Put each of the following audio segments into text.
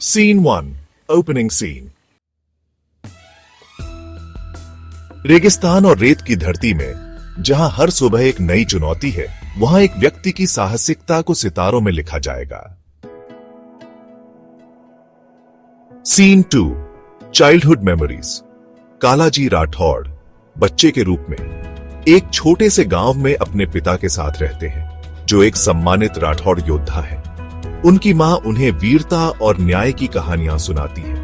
Scene 1. Opening scene. रेगिस्तान और रेत की धरती में जहां हर सुबह एक नई चुनौती है, वहां एक व्यक्ति की साहसिकता को सितारों में लिखा जाएगा। Scene 2. Childhood Memories. Kalaji Rathore बच्चे के रूप में एक छोटे से गांव में अपने पिता के साथ रहते हैं, जो एक सम्मानित राठौड़ योद्धा है। उनकी मां उन्हें वीरता और न्याय की कहानियां सुनाती है।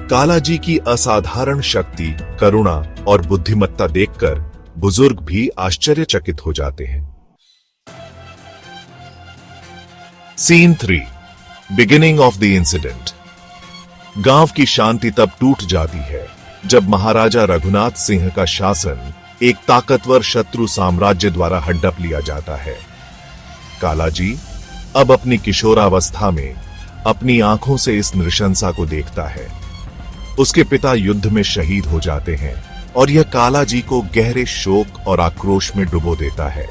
कालाजी की असाधारण शक्ति, करुणा और बुद्धिमत्ता देखकर बुजुर्ग भी आश्चर्यचकित हो जाते हैं। Scene 3. Beginning of the incident. गांव की शांति तब टूट जाती है जब महाराजा रघुनाथ सिंह का शासन एक ताकतवर शत्रु साम्राज्य द्वारा हड़प लिया जाता है। कालाजी अब अपनी किशोरावस्था में अपनी आंखों से इस नृशंसा को देखता है। उसके पिता युद्ध में शहीद हो जाते हैं और यह कालाजी को गहरे शोक और आक्रोश में डुबो देता है।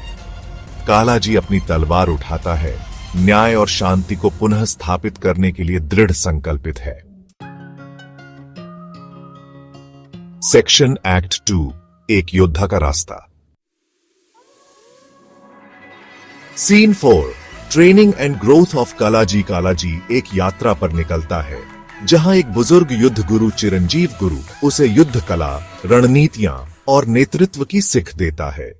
कालाजी अपनी तलवार उठाता है, न्याय और शांति को पुनः स्थापित करने के लिए दृढ़ संकल्पित है। Section act 2. एक योद्धा का रास्ता. Scene 4. Training and growth of Kalaji. Kalaji एक यात्रा पर निकलता है जहां एक बुजुर्ग युद्ध गुरु चिरंजीव गुरु उसे युद्ध कला, रणनीतियां और नेतृत्व की सीख देता है।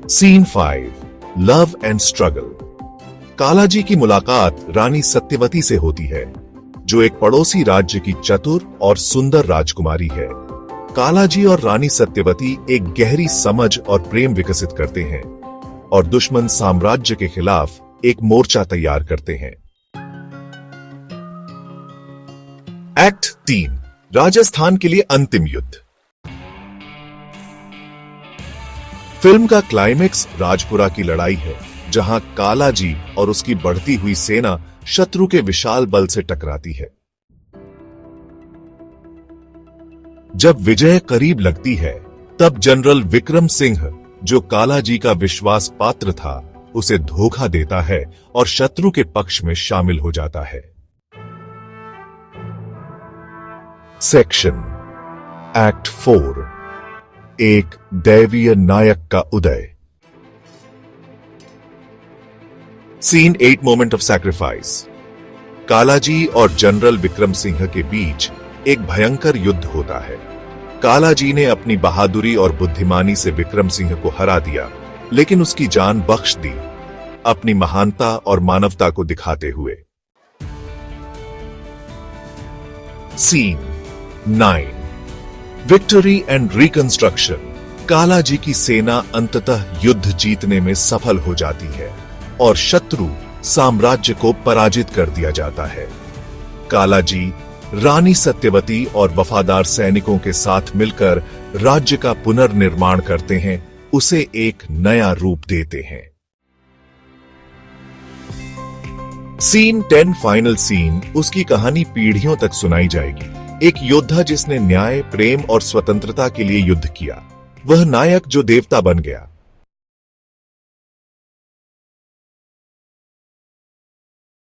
Scene 5. Love and struggle. Kalaji की मुलाकात रानी सत्यवती से होती है, जो एक पड़ोसी राज्य की चतुर और सुंदर राजकुमारी है। कालाजी और रानी सत्यवती एक गहरी समझ और प्रेम विकसित करते हैं और दुश्मन साम्राज्य के खिलाफ एक मोर्चा तैयार करते हैं। एक्ट 3. राजस्थान के लिए अंतिम युद्ध. फिल्म का क्लाइमेक्स राजपुरा की लड़ाई है, जहां कालाजी और उसकी बढ़ती हुई सेना शत्रु के विशाल बल से टकराती है। जब विजय करीब लगती है, तब जनरल विक्रम सिंह, जो कालाजी का विश्वास पात्र था, उसे धोखा देता है और शत्रु के पक्ष में शामिल हो जाता है। Section act 4. एक दैवीय नायक का उदय. Scene 8. Moment of sacrifice. Kalaji और जनरल विक्रम सिंह के बीच एक भयंकर युद्ध होता है। कालाजी ने अपनी बहादुरी और बुद्धिमानी से विक्रम सिंह को हरा दिया, लेकिन उसकी जान बख्श दी, अपनी महानता और मानवता को दिखाते हुए। Scene 9. Victory and reconstruction. Kalaji की सेना अंततः युद्ध जीतने में सफल हो जाती है और शत्रु साम्राज्य को पराजित कर दिया जाता है। कालाजी रानी सत्यवती और वफादार सैनिकों के साथ मिलकर राज्य का पुनर्निर्माण करते हैं, उसे एक नया रूप देते हैं। सीन 10. Final scene. उसकी कहानी पीढ़ियों तक सुनाई जाएगी। एक योद्धा जिसने न्याय, प्रेम और स्वतंत्रता के लिए युद्ध किया, वह नायक जो देवता बन गया।